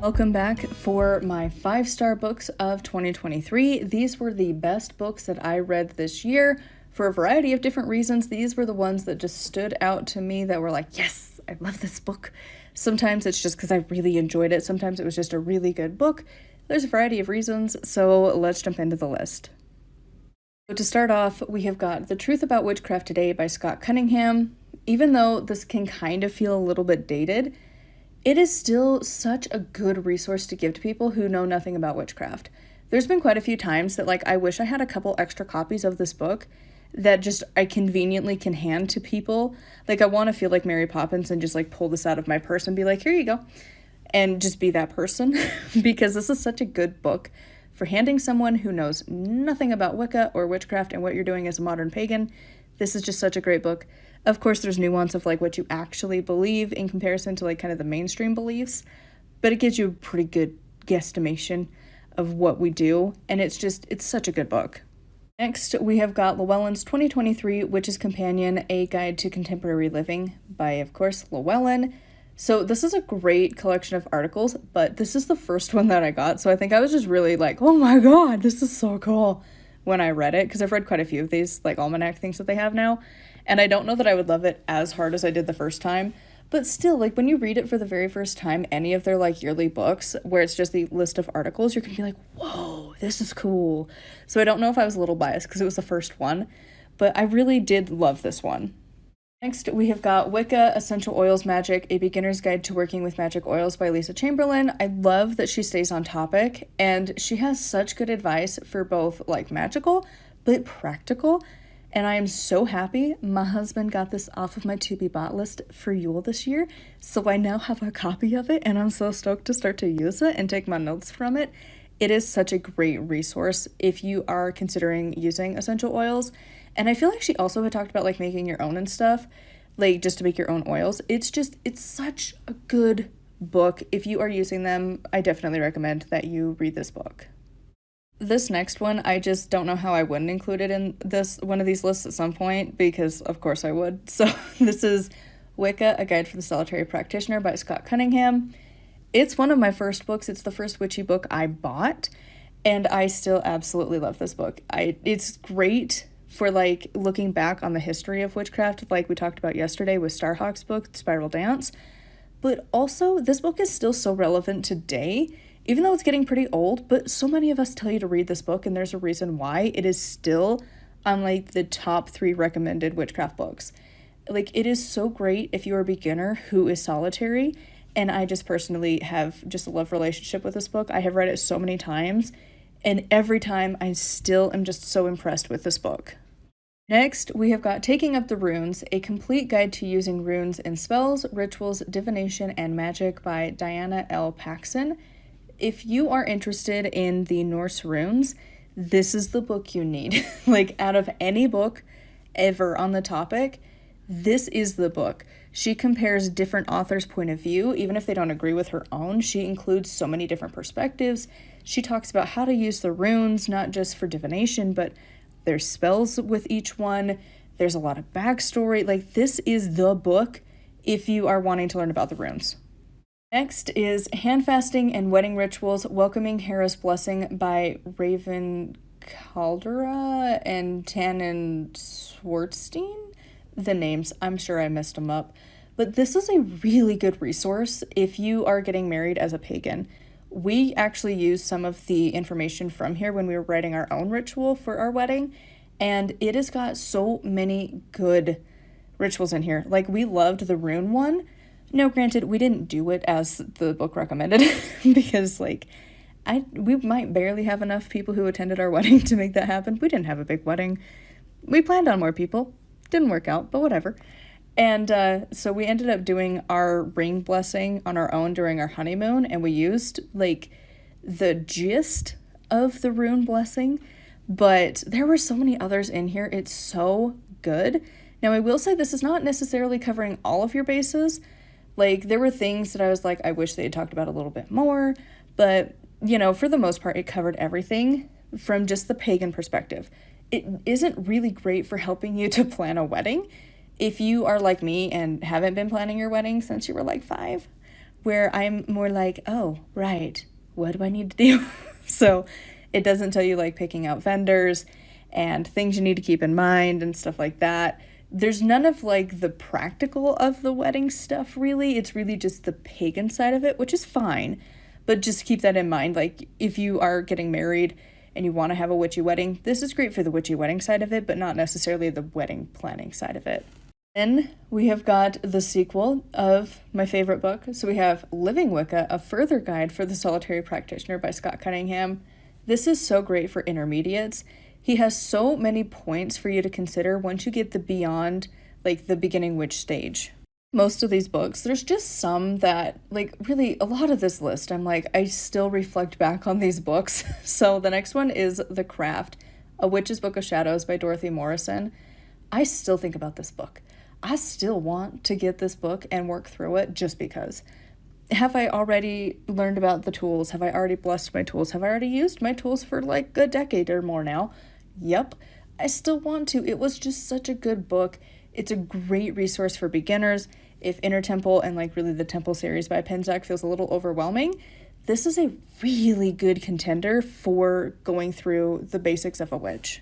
Welcome back for my 5-star books of 2023. These were the best books that I read this year for a variety of different reasons. These were the ones that just stood out to me that were like, yes, I love this book. Sometimes it's just because I really enjoyed it. Sometimes it was just a really good book. There's a variety of reasons, so let's jump into the list. So to start off, we have got The Truth About Witchcraft Today by Scott Cunningham. Even though this can kind of feel a little bit dated, it is still such a good resource to give to people who know nothing about witchcraft. There's been quite a few times that I wish I had a couple extra copies of this book that just I conveniently can hand to people. I want to feel like Mary Poppins and just pull this out of my purse and be like, here you go, and just be that person because this is such a good book for handing someone who knows nothing about Wicca or witchcraft and what you're doing as a modern pagan. This is just such a great book. Of course, there's nuance of what you actually believe in comparison to kind of the mainstream beliefs, but it gives you a pretty good guesstimation of what we do, and it's such a good book. Next, we have got Llewellyn's 2023 Witch's Companion, A Guide to Contemporary Living by, of course, Llewellyn. So this is a great collection of articles, but this is the first one that I got, so I think I was just really oh my god, this is so cool when I read it, because I've read quite a few of these almanac things that they have now, and I don't know that I would love it as hard as I did the first time, but still, when you read it for the very first time, any of their yearly books where it's just the list of articles, you're gonna be like, whoa, this is cool. So I don't know if I was a little biased because it was the first one, but I really did love this one. Next, we have got Wicca, Essential Oils Magic, A Beginner's Guide to Working with Magic Oils by Lisa Chamberlain. I love that she stays on topic, and she has such good advice for both magical, but practical, and I am so happy my husband got this off of my to-be-bought list for Yule this year, so I now have a copy of it, and I'm so stoked to start to use it and take my notes from it. It is such a great resource if you are considering using essential oils. And I feel like she also had talked about making your own and stuff, just to make your own oils. It's such a good book. If you are using them, I definitely recommend that you read this book. This next one, I just don't know how I wouldn't include it in one of these lists at some point, because of course I would. So this is Wicca, A Guide for the Solitary Practitioner by Scott Cunningham. It's one of my first books. It's the first witchy book I bought, and I still absolutely love this book. It's great for looking back on the history of witchcraft, we talked about yesterday with Starhawk's book, Spiral Dance. But also, this book is still so relevant today, even though it's getting pretty old, but so many of us tell you to read this book, and there's a reason why. It is still on the top 3 recommended witchcraft books. It is so great if you're a beginner who is solitary, and I just personally have just a love relationship with this book. I have read it so many times, and every time I still am just so impressed with this book. Next, we have got Taking Up the Runes, A Complete Guide to Using Runes in Spells, Rituals, Divination, and Magic by Diana L. Paxson. If you are interested in the Norse runes, this is the book you need. Out of any book ever on the topic, this is the book. She compares different authors' point of view, even if they don't agree with her own. She includes so many different perspectives. She talks about how to use the runes, not just for divination, but there's spells with each one. There's a lot of backstory. This is the book if you are wanting to learn about the runes. Next is Handfasting and Wedding Rituals, Welcoming Hera's Blessing by Raven Kaldera and Tannin Schwartzstein. The names, I'm sure I messed them up. But this is a really good resource if you are getting married as a pagan. We actually used some of the information from here when we were writing our own ritual for our wedding, and it has got so many good rituals in here. We loved the rune one. Now, granted, we didn't do it as the book recommended because, we might barely have enough people who attended our wedding to make that happen. We didn't have a big wedding. We planned on more people. Didn't work out, but whatever. And so we ended up doing our ring blessing on our own during our honeymoon, and we used the gist of the rune blessing, but there were so many others in here. It's so good. Now, I will say this is not necessarily covering all of your bases. There were things that I was I wish they had talked about a little bit more, but for the most part, it covered everything from just the pagan perspective. It isn't really great for helping you to plan a wedding. If you are like me and haven't been planning your wedding since you were 5, where I'm more like, oh, right, what do I need to do? So it doesn't tell you like picking out vendors and things you need to keep in mind and stuff like that. There's none of like the practical of the wedding stuff really. It's really just the pagan side of it, which is fine. But just keep that in mind. Like if you are getting married and you want to have a witchy wedding, this is great for the witchy wedding side of it, but not necessarily the wedding planning side of it. Then we have got the sequel of my favorite book. So we have Living Wicca, a further guide for the solitary practitioner by Scott Cunningham. This is so great for intermediates. He has so many points for you to consider once you get the beyond, like the beginning witch stage. Most of these books, there's just some that, like really a lot of this list, I'm like, I still reflect back on these books. So the next one is The Craft, A Witch's Book of Shadows by Dorothy Morrison. I still think about this book. I still want to get this book and work through it just because. Have I already learned about the tools? Have I already blessed my tools? Have I already used my tools for like a decade or more now? Yep. I still want to. It was just such a good book. It's a great resource for beginners. If Inner Temple and like really the Temple series by Penzak feels a little overwhelming, this is a really good contender for going through the basics of a witch.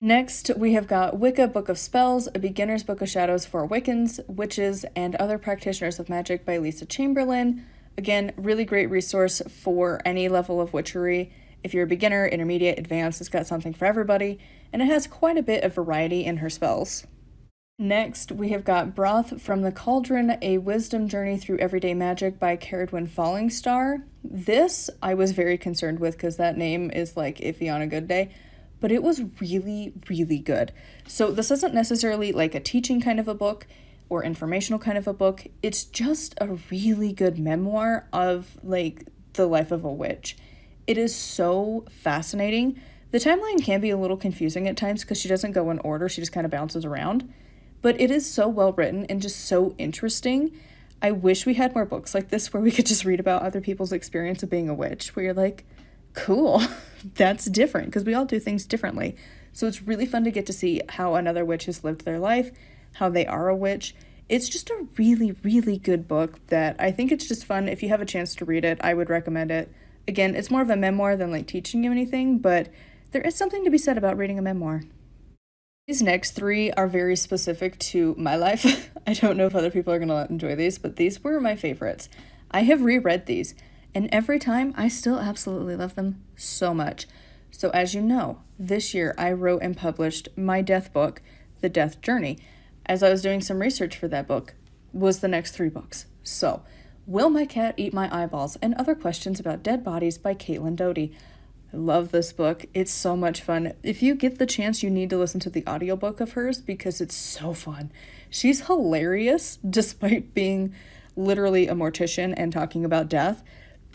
Next, we have got Wicca, Book of Spells, A Beginner's Book of Shadows for Wiccans, Witches, and Other Practitioners of Magic by Lisa Chamberlain. Again, really great resource for any level of witchery. If you're a beginner, intermediate, advanced, it's got something for everybody, and it has quite a bit of variety in her spells. Next, we have got Broth from the Cauldron, A Wisdom Journey Through Everyday Magic by Cerridwen Fallingstar. This I was very concerned with because that name is like iffy on a good day. But it was really, really good. So this isn't necessarily like a teaching kind of a book or informational kind of a book. It's just a really good memoir of like the life of a witch. It is so fascinating. The timeline can be a little confusing at times because she doesn't go in order. She just kind of bounces around. But it is so well written and just so interesting. I wish we had more books like this where we could just read about other people's experience of being a witch, where you're like, cool, that's different, because we all do things differently. So it's really fun to get to see how another witch has lived their life, how they are a witch. It's just a really, really good book that I think it's just fun. If you have a chance to read it, I would recommend it. Again, it's more of a memoir than like teaching you anything, but there is something to be said about reading a memoir. These next three are very specific to my life. I don't know if other people are going to enjoy these, but these were my favorites. I have reread these. And every time, I still absolutely love them so much. So as you know, this year I wrote and published my death book, The Death Journey. As I was doing some research for that book, was the next three books. So, Will My Cat Eat My Eyeballs? And Other Questions About Dead Bodies by Caitlin Doughty. I love this book. It's so much fun. If you get the chance, you need to listen to the audiobook of hers because it's so fun. She's hilarious, despite being literally a mortician and talking about death.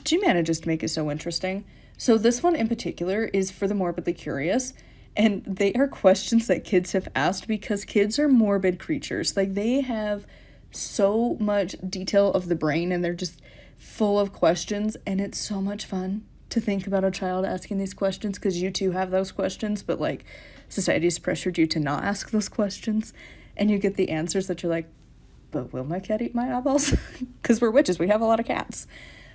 She manages to make it so interesting. So this one in particular is for the morbidly curious, and they are questions that kids have asked because kids are morbid creatures. Like, they have so much detail of the brain and they're just full of questions, and it's so much fun to think about a child asking these questions because you too have those questions, but like society's pressured you to not ask those questions, and you get the answers that you're like, but will my cat eat my eyeballs? Because we're witches, we have a lot of cats.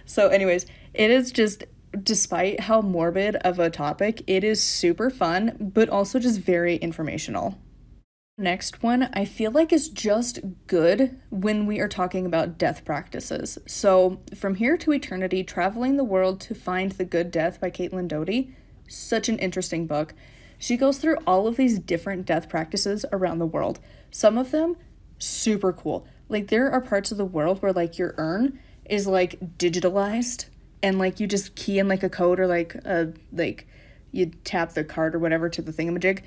So anyways, it is just, despite how morbid of a topic, it is super fun, but also just very informational. Next one, I feel like is just good when we are talking about death practices. So From Here to Eternity, Traveling the World to Find the Good Death by Caitlin Doughty. Such an interesting book. She goes through all of these different death practices around the world. Some of them, super cool. Like, there are parts of the world where like your urn is like digitalized and like you just key in like a code or like you tap the card or whatever to the thingamajig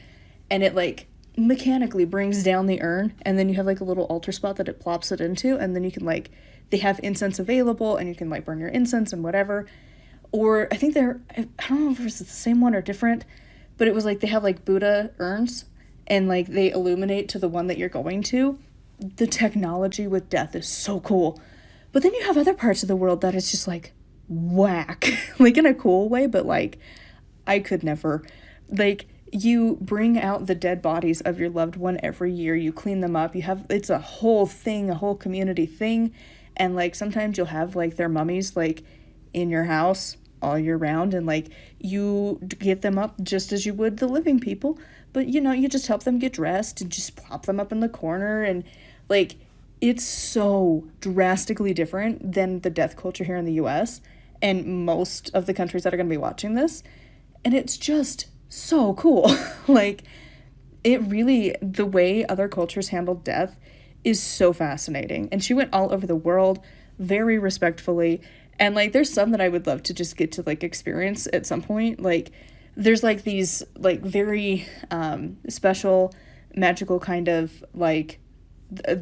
and it like mechanically brings down the urn, and then you have like a little altar spot that it plops it into, and then you can like, they have incense available and you can like burn your incense and whatever. Or I think I don't know if it's the same one or different, but it was like they have like Buddha urns and like they illuminate to the one that you're going to. The technology with death is so cool. But then you have other parts of the world that is just like whack, like in a cool way, but like I could never. Like, you bring out the dead bodies of your loved one every year, you clean them up, it's a whole thing, a whole community thing, And like sometimes you'll have like their mummies like in your house all year round, and like you get them up just as you would the living people, but you know, you just help them get dressed and just plop them up in the corner. And like it's so drastically different than the death culture here in the US and most of the countries that are going to be watching this, and it's just so cool. Like it really, the way other cultures handle death is so fascinating. And she went all over the world very respectfully. And like there's some that I would love to just get to like experience at some point. Like there's like these like very special magical kind of like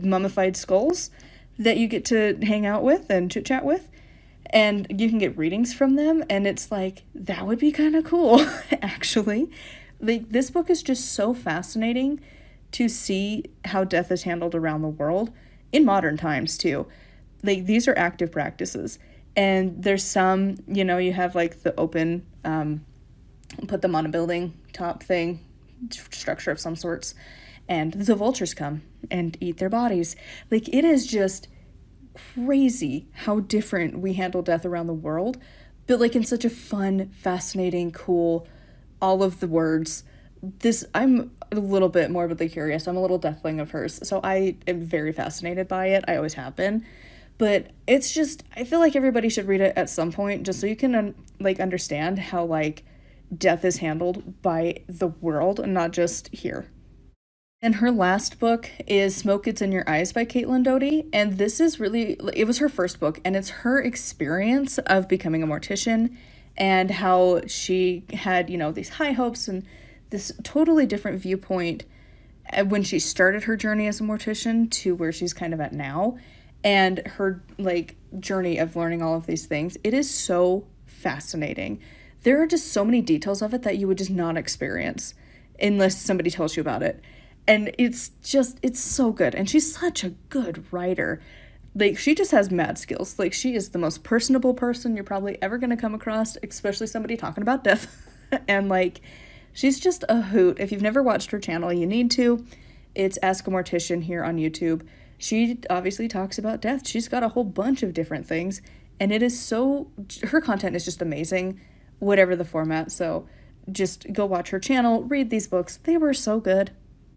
mummified skulls that you get to hang out with and chit chat with, and you can get readings from them, and it's like that would be kind of cool. Actually, like this book is just so fascinating to see how death is handled around the world in modern times too. Like these are active practices, and there's some, you know, you have like the open put them on a building top thing structure of some sorts, and the vultures come and eat their bodies. Like it is just crazy how different we handle death around the world, but like in such a fun, fascinating, cool, all of the words. This, I'm a little bit morbidly curious. I'm a little deathling of hers, so I am very fascinated by it. I always have been. But it's just, I feel like everybody should read it at some point, just so you can like understand how like death is handled by the world and not just here. And her last book is Smoke Gets in Your Eyes by Caitlin Doughty. And this is really, it was her first book, and it's her experience of becoming a mortician and how she had, you know, these high hopes and this totally different viewpoint when she started her journey as a mortician to where she's kind of at now, and her like journey of learning all of these things. It is so fascinating. There are just so many details of it that you would just not experience unless somebody tells you about it. And it's so good. And she's such a good writer. Like, she just has mad skills. Like, she is the most personable person you're probably ever going to come across, especially somebody talking about death. And, like, she's just a hoot. If you've never watched her channel, you need to. It's Ask a Mortician here on YouTube. She obviously talks about death. She's got a whole bunch of different things. And it is so, her content is just amazing, whatever the format. So just go watch her channel, read these books. They were so good.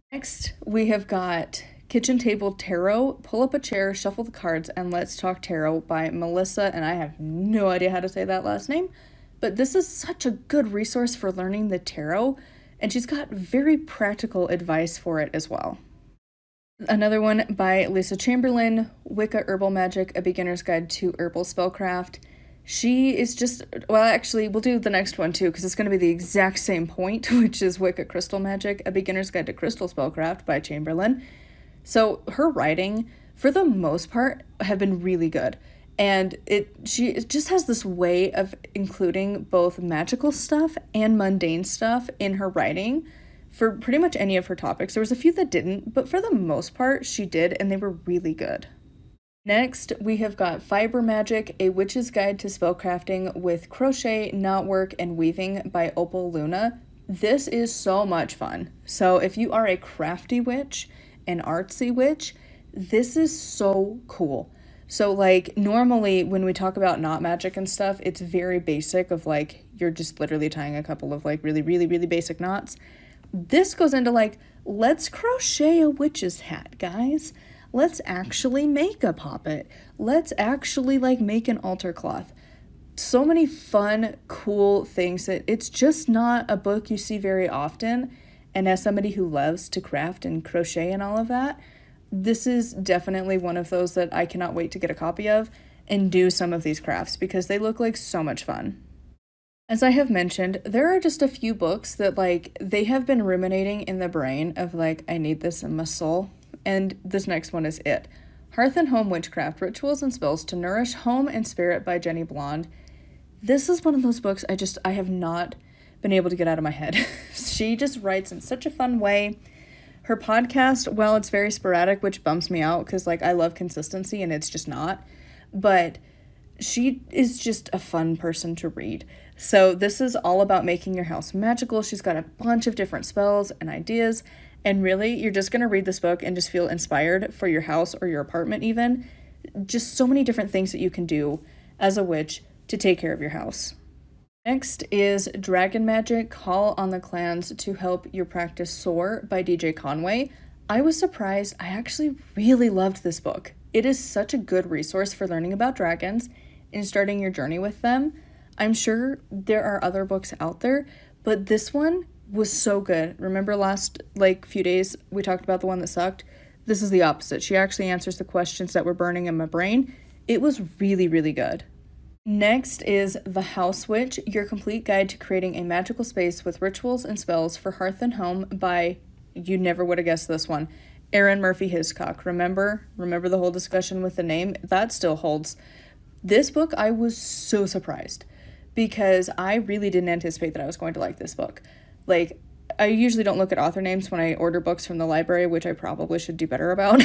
Next, we have got Kitchen Table Tarot, Pull Up a Chair, Shuffle the Cards, and Let's Talk Tarot by Melissa, and I have no idea how to say that last name, but this is such a good resource for learning the tarot, and she's got very practical advice for it as well. Another one by Lisa Chamberlain, Wicca Herbal Magic, A Beginner's Guide to Herbal Spellcraft. She is just, well, actually, we'll do the next one, too, because it's going to be the exact same point, which is Wicca Crystal Magic, A Beginner's Guide to Crystal Spellcraft by Chamberlain. So her writing, for the most part, have been really good. And she just has this way of including both magical stuff and mundane stuff in her writing for pretty much any of her topics. There was a few that didn't, but for the most part, she did, and they were really good. Next, we have got Fiber Magic, A Witch's Guide to Spellcrafting with Crochet, Knotwork, and Weaving by Opal Luna. This is so much fun. So if you are a crafty witch, an artsy witch, this is so cool. So like normally when we talk about knot magic and stuff, it's very basic of like, you're just literally tying a couple of like really, really, really basic knots. This goes into like, let's crochet a witch's hat, guys. Let's actually make a poppet. Let's actually like make an altar cloth. So many fun, cool things that it's just not a book you see very often. And as somebody who loves to craft and crochet and all of that, this is definitely one of those that I cannot wait to get a copy of and do some of these crafts because they look like so much fun. As I have mentioned, there are just a few books that like they have been ruminating in the brain of like, I need this in my soul. And this next one is it. Hearth and Home Witchcraft, Rituals and Spells to Nourish Home and Spirit by Jenny Blonde. This is one of those books I have not been able to get out of my head. She just writes in such a fun way. Her podcast, well, it's very sporadic, which bums me out because like I love consistency and it's just not. But she is just a fun person to read. So this is all about making your house magical. She's got a bunch of different spells and ideas. And really, you're just going to read this book and just feel inspired for your house or your apartment even. just so many different things that you can do as a witch to take care of your house. Next is Dragon Magic, Call on the Clans to Help Your Practice Soar by DJ Conway. I was surprised. I actually really loved this book. It is such a good resource for learning about dragons and starting your journey with them. I'm sure there are other books out there, but this one was so good. Remember last few days we talked about the one that sucked? This is the opposite. She actually answers the questions that were burning in my brain. It was really, really good. Next is The House Witch, Your Complete Guide to Creating a Magical Space with Rituals and Spells for Hearth and Home by, you never would have guessed this one, Erin Murphy-Hiscock. Remember the whole discussion with the name? That still holds. This book, I was so surprised because I really didn't anticipate that I was going to like this book. I usually don't look at author names when I order books from the library, which I probably should do better about,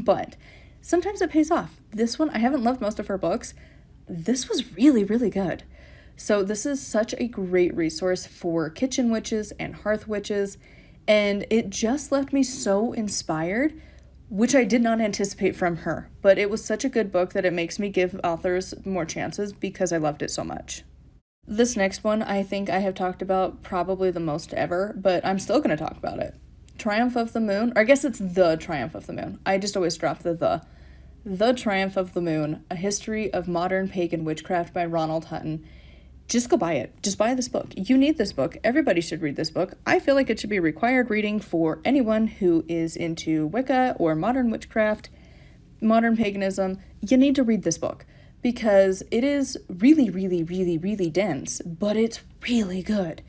but sometimes it pays off. This one, I haven't loved most of her books. This was really, really good. So this is such a great resource for kitchen witches and hearth witches, and it just left me so inspired, which I did not anticipate from her. But it was such a good book that it makes me give authors more chances because I loved it so much. This next one I think I have talked about probably the most ever, but I'm still going to talk about it. Triumph of the Moon, or I guess it's The Triumph of the Moon. I just always drop the. The Triumph of the Moon, A History of Modern Pagan Witchcraft by Ronald Hutton. Just go buy it. Just buy this book. You need this book. Everybody should read this book. I feel like it should be required reading for anyone who is into Wicca or modern witchcraft, modern paganism. You need to read this book because it is really, really, really, really dense, but it's really good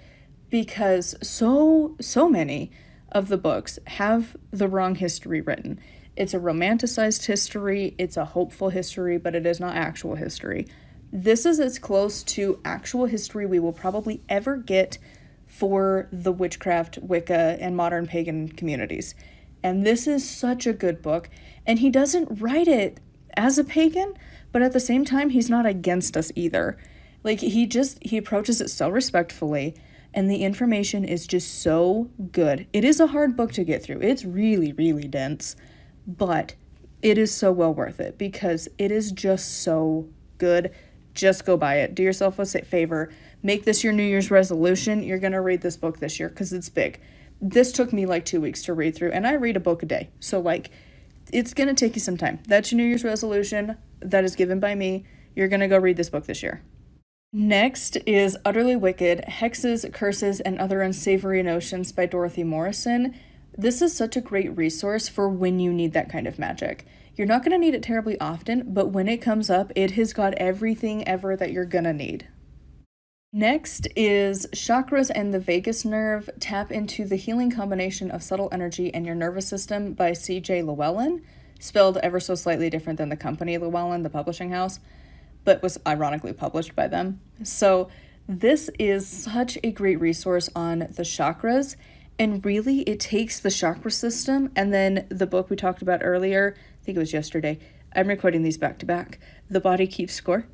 because so many of the books have the wrong history written. It's a romanticized history, it's a hopeful history, but it is not actual history. This is as close to actual history we will probably ever get for the witchcraft, Wicca, and modern pagan communities. And this is such a good book. And he doesn't write it as a pagan, but at the same time, he's not against us either. He approaches it so respectfully, and the information is just so good. It is a hard book to get through. It's really, really dense. But it is so well worth it because it is just so good. Just go buy it. Do yourself a favor. Make this your New Year's resolution. You're going to read this book this year because it's big. This took me 2 weeks to read through, and I read a book a day. So, it's going to take you some time. That's your New Year's resolution that is given by me. You're going to go read this book this year. Next is Utterly Wicked, Hexes, Curses, and Other Unsavory Notions by Dorothy Morrison. This is such a great resource for when you need that kind of magic. You're not going to need it terribly often, but when it comes up, it has got everything ever that you're going to need. Next is Chakras and the Vagus Nerve, Tap into the Healing Combination of Subtle Energy in Your Nervous System by C.J. Llewellyn, spelled ever so slightly different than the company Llewellyn, the publishing house, but was ironically published by them. So this is such a great resource on the chakras. And really, it takes the chakra system and then the book we talked about earlier, I think it was yesterday. I'm recording these back to back. The Body Keeps Score.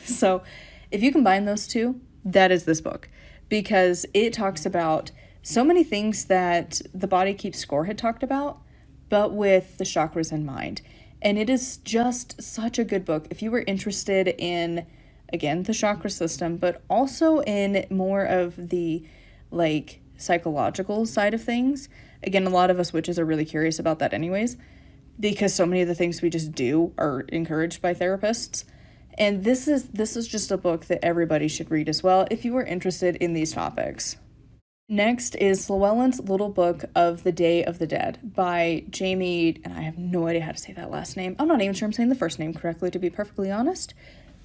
So if you combine those two, that is this book. Because it talks about so many things that The Body Keeps Score had talked about, but with the chakras in mind. And it is just such a good book. If you were interested in, again, the chakra system, but also in more of the, psychological side of things. Again, a lot of us witches are really curious about that anyways, because so many of the things we just do are encouraged by therapists. And this is just a book that everybody should read as well if you are interested in these topics. Next is Llewellyn's Little Book of the Day of the Dead by Jamie, and I have no idea how to say that last name. I'm not even sure I'm saying the first name correctly, to be perfectly honest.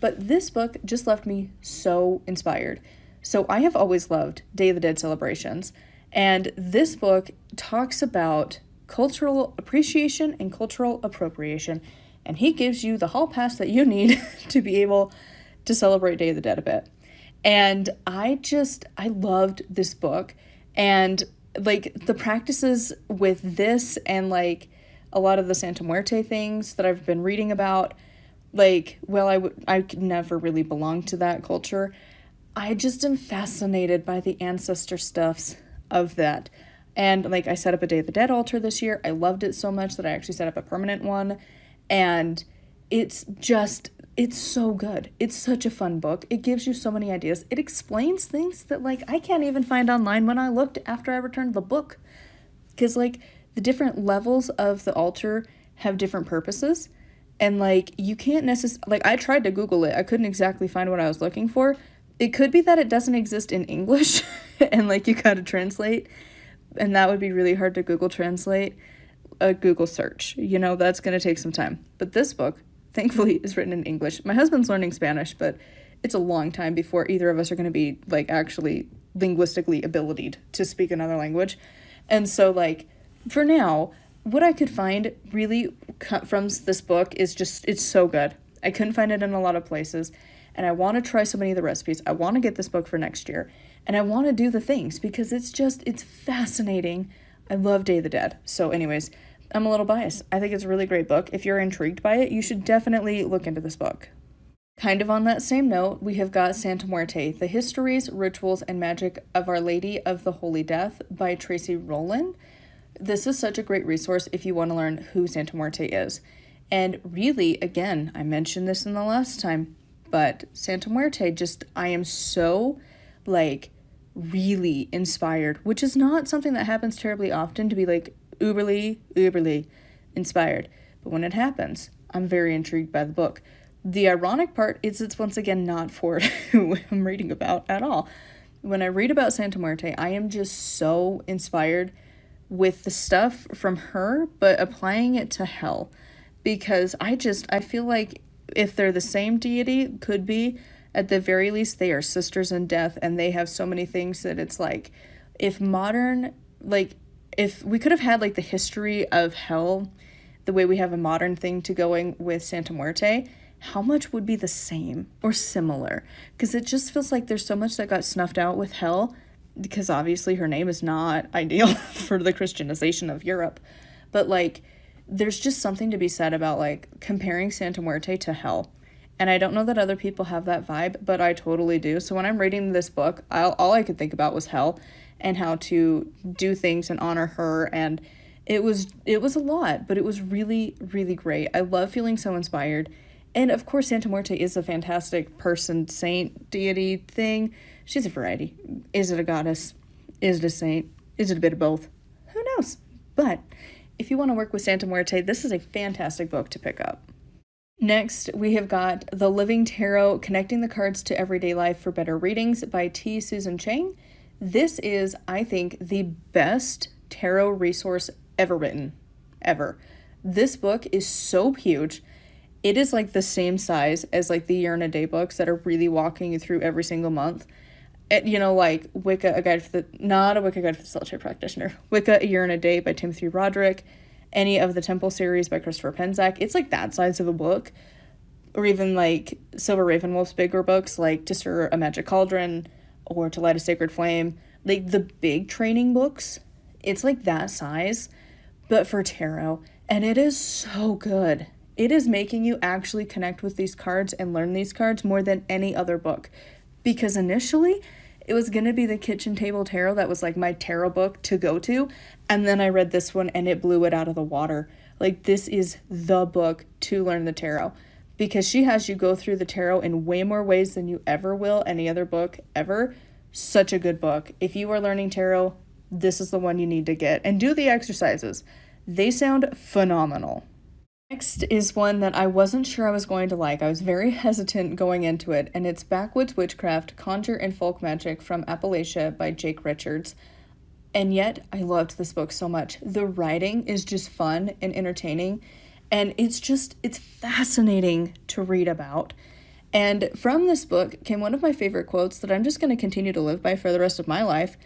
But this book just left me so inspired. So I have always loved Day of the Dead celebrations, and this book talks about cultural appreciation and cultural appropriation, and he gives you the hall pass that you need to be able to celebrate Day of the Dead a bit. And I loved this book, and the practices with this and a lot of the Santa Muerte things that I've been reading about, I could never really belong to that culture. I just am fascinated by the ancestor stuffs of that. And I set up a Day of the Dead altar this year. I loved it so much that I actually set up a permanent one. And it's so good. It's such a fun book. It gives you so many ideas. It explains things that, like, I can't even find online when I looked after I returned the book. Because, like, the different levels of the altar have different purposes. And, like, you can't necessarily... Like, I tried to Google it. I couldn't exactly find what I was looking for. It could be that it doesn't exist in English. And, like, you gotta translate. And that would be really hard to Google Translate. A Google search. You know, that's gonna take some time. But this book, thankfully, is written in English. My husband's learning Spanish, but it's a long time before either of us are going to be, like, actually linguistically abilitied to speak another language. And so, like, for now, what I could find really from this book is just, it's so good. I couldn't find it in a lot of places, and I want to try so many of the recipes. I want to get this book for next year, and I want to do the things because it's fascinating. I love Day of the Dead. So anyways, I'm a little biased. I think it's a really great book. If you're intrigued by it, you should definitely look into this book. Kind of on that same note, we have got Santa Muerte, The Histories, Rituals, and Magic of Our Lady of the Holy Death by Tracy Rowland. This is such a great resource if you want to learn who Santa Muerte is. And really, again, I mentioned this in the last time, but Santa Muerte I am so, like, really inspired, which is not something that happens terribly often, to be, like, uberly inspired. But when it happens, I'm very intrigued by the book. The ironic part is it's once again not for who I'm reading about at all. When I read about Santa Muerte, I am just so inspired with the stuff from her, but applying it to hell. Because I feel like if they're the same deity, could be, at the very least, they are sisters in death, and they have so many things that it's like, if we could have had, like, the history of hell the way we have a modern thing to going with Santa Muerte, how much would be the same or similar? Because it just feels like there's so much that got snuffed out with hell, because obviously her name is not ideal for the Christianization of Europe. But, like, there's just something to be said about, like, comparing Santa Muerte to hell. And I don't know that other people have that vibe, but I totally do. So when I'm reading this book, all I could think about was hell and how to do things and honor her. And it was a lot, but it was really, really great. I love feeling so inspired. And of course, Santa Muerte is a fantastic person, saint, deity thing. She's a variety. Is it a goddess? Is it a saint? Is it a bit of both? Who knows? But if you want to work with Santa Muerte, this is a fantastic book to pick up. Next, we have got The Living Tarot, Connecting the Cards to Everyday Life for Better Readings by T. Susan Chang. This is, I think, the best tarot resource ever written. Ever. This book is so huge. It is, like, the same size as, like, the Year in a Day books that are really walking you through every single month. You know, like, Wicca, not a Wicca Guide for the Solitary Practitioner. Wicca, A Year in a Day by Timothy Roderick. Any of the Temple series by Christopher Penczak. It's, like, that size of a book. Or even, like, Silver Ravenwolf's bigger books, like To Stir a Magic Cauldron or To Light a Sacred Flame. Like, the big training books, it's, like, that size, but for tarot. And it is so good. It is making you actually connect with these cards and learn these cards more than any other book. Because initially, it was going to be the Kitchen Table Tarot that was, like, my tarot book to go to. And then I read this one and it blew it out of the water. Like, this is the book to learn the tarot. Because she has you go through the tarot in way more ways than you ever will any other book ever. Such a good book. If you are learning tarot, this is the one you need to get. And do the exercises. They sound phenomenal. Next is one that I wasn't sure I was going to like. I was very hesitant going into it, and it's Backwoods Witchcraft, Conjure and Folk Magic from Appalachia by Jake Richards. And yet, I loved this book so much. The writing is just fun and entertaining, and it's fascinating to read about. And from this book came one of my favorite quotes that I'm just going to continue to live by for the rest of my life,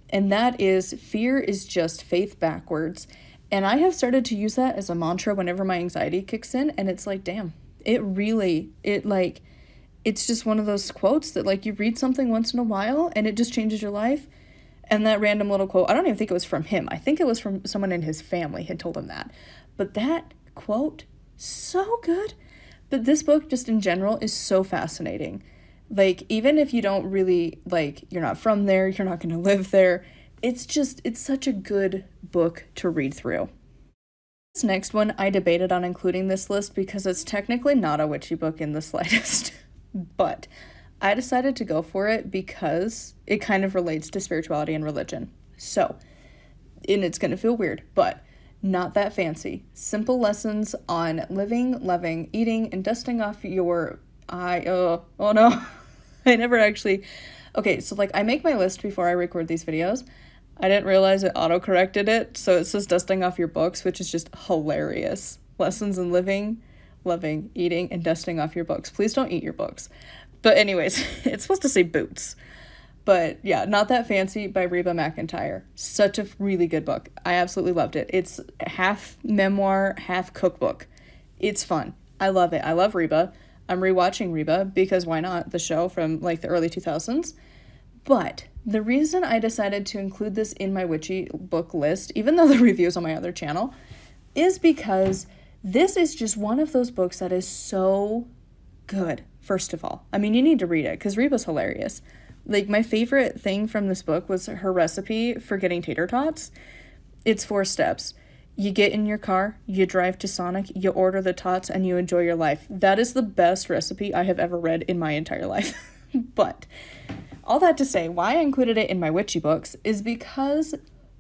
and that is, "Fear is just faith backwards." And I have started to use that as a mantra whenever my anxiety kicks in, and it's like, damn, it's just one of those quotes that, like, you read something once in a while and it just changes your life. And that random little quote, I don't even think it was from him. I think it was from someone in his family had told him that. But that quote, so good. But this book, just in general, is so fascinating. Like, even if you don't really, like, you're not from there, you're not going to live there, it's such a good book to read through. This next one, I debated on including this list because it's technically not a witchy book in the slightest, but I decided to go for it because it kind of relates to spirituality and religion. So, and it's going to feel weird, but not that fancy. Simple lessons on living, loving, eating, and dusting off your... oh no. I never actually... Okay, so like I make my list before I record these videos. I didn't realize it auto-corrected it, so it says dusting off your books, which is just hilarious. Lessons in living, loving, eating, and dusting off your books. Please don't eat your books. But anyways, it's supposed to say boots. But yeah, Not That Fancy by Reba McEntire. Such a really good book. I absolutely loved it. It's half memoir, half cookbook. It's fun. I love it. I love Reba. I'm rewatching Reba because why not? The show from like the early 2000s. But the reason I decided to include this in my witchy book list, even though the review's on my other channel, is because this is just one of those books that is so good, first of all. I mean, you need to read it because Reba's hilarious. Like, my favorite thing from this book was her recipe for getting tater tots. It's 4 steps. You get in your car, you drive to Sonic, you order the tots, and you enjoy your life. That is the best recipe I have ever read in my entire life. But all that to say, why I included it in my witchy books is because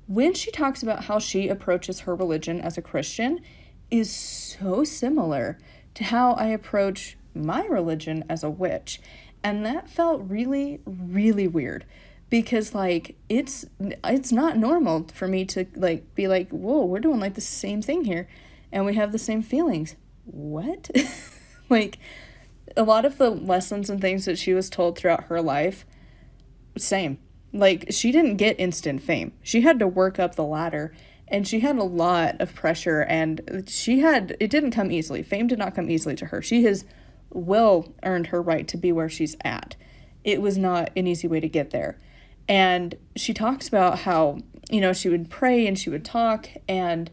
when she talks about how she approaches her religion as a Christian is so similar to how I approach my religion as a witch. And that felt really, really weird because like it's not normal for me to like be like, whoa, we're doing like the same thing here and we have the same feelings. What? Like a lot of the lessons and things that she was told throughout her life, same. Like she didn't get instant fame. She had to work up the ladder and she had a lot of pressure and it didn't come easily. Fame did not come easily to her. She has well earned her right to be where she's at. It was not an easy way to get there. And she talks about how, you know, she would pray and she would talk and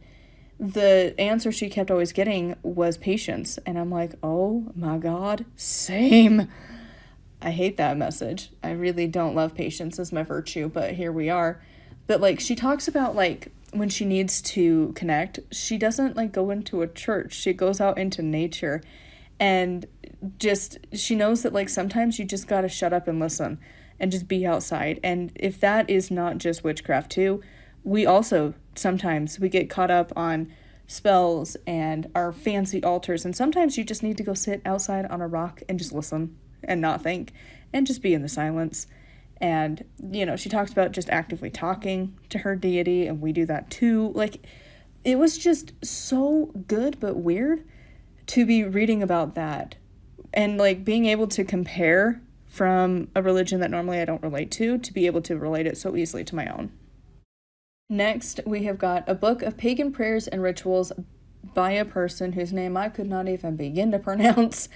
the answer she kept always getting was patience. And I'm like, oh my God, same. I hate that message. I really don't love patience as my virtue, but here we are. But like she talks about like when she needs to connect, she doesn't like go into a church. She goes out into nature. And just, she knows that, like, sometimes you just gotta shut up and listen and just be outside. And if that is not just witchcraft, too, we also, sometimes, we get caught up on spells and our fancy altars. And sometimes you just need to go sit outside on a rock and just listen and not think and just be in the silence. And, you know, she talks about just actively talking to her deity, and we do that, too. Like, it was just so good but weird to be reading about that and like being able to compare from a religion that normally I don't relate to be able to relate it so easily to my own. Next, we have got a book of pagan prayers and rituals by a person whose name I could not even begin to pronounce.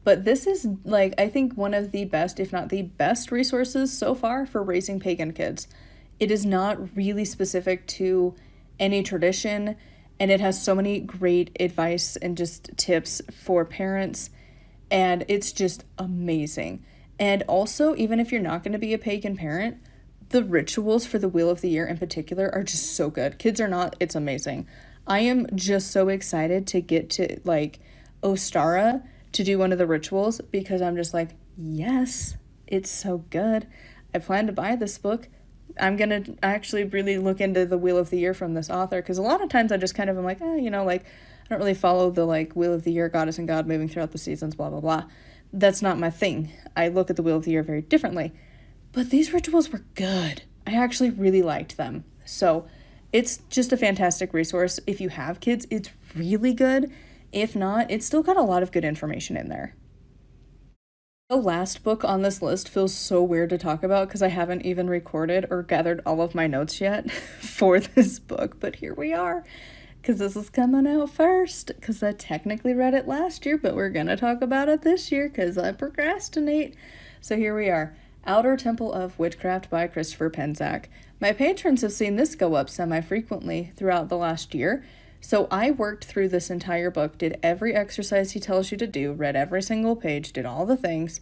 But this is like, I think one of the best, if not the best resources so far for raising pagan kids. It is not really specific to any tradition. And it has so many great advice and just tips for parents. And it's just amazing. And also, even if you're not going to be a pagan parent, the rituals for the Wheel of the Year in particular are just so good. Kids are not, it's amazing. I am just so excited to get to like Ostara to do one of the rituals because I'm just like, yes, it's so good. I plan to buy this book. I'm going to actually really look into the Wheel of the Year from this author because a lot of times I just kind of am like, you know, like I don't really follow the like Wheel of the Year, goddess and god moving throughout the seasons, blah, blah, blah. That's not my thing. I look at the Wheel of the Year very differently. But these rituals were good. I actually really liked them. So it's just a fantastic resource. If you have kids, it's really good. If not, it's still got a lot of good information in there. The last book on this list feels so weird to talk about because I haven't even recorded or gathered all of my notes yet for this book, but here we are because this is coming out first because I technically read it last year, but we're going to talk about it this year because I procrastinate. So here we are, Outer Temple of Witchcraft by Christopher Penczak. My patrons have seen this go up semi-frequently throughout the last year. So I worked through this entire book, did every exercise he tells you to do, read every single page, did all the things,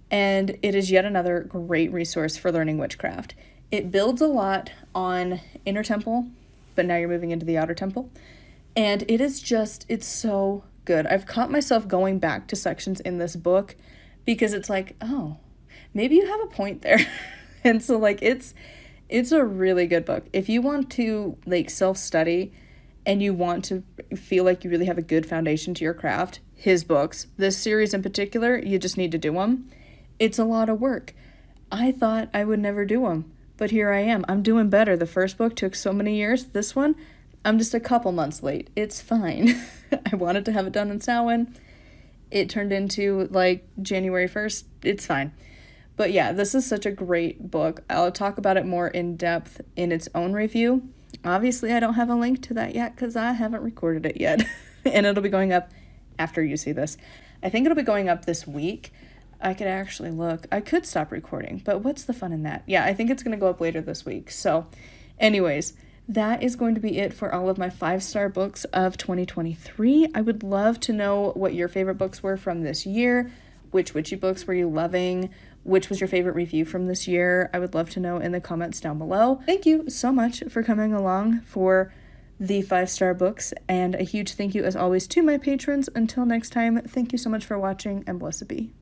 and it is yet another great resource for learning witchcraft. It builds a lot on Inner Temple, but now you're moving into the Outer Temple, And it is just, it's so good. I've caught myself going back to sections in this book because it's like, oh, maybe you have a point there. And so like it's a really good book. If you want to like self-study and you want to feel like you really have a good foundation to your craft, his books, this series in particular, you just need to do them. It's a lot of work. I thought I would never do them, but here I am. I'm doing better. The first book took so many years. This one, I'm just a couple months late. It's fine. I wanted to have it done in Samhain. It turned into like January 1st. It's fine. But yeah, this is such a great book. I'll talk about it more in depth in its own review. Obviously, I don't have a link to that yet because I haven't recorded it yet. And it'll be going up after you see this. I think it'll be going up this week. I could actually look. I could stop recording, but what's the fun in that? Yeah, I think it's going to go up later this week. So anyways, that is going to be it for all of my 5-star books of 2023. I would love to know what your favorite books were from this year. Which witchy books were you loving? Which was your favorite review from this year? I would love to know in the comments down below. Thank you so much for coming along for the 5-star books, and a huge thank you as always to my patrons. Until next time, thank you so much for watching, and blessed be.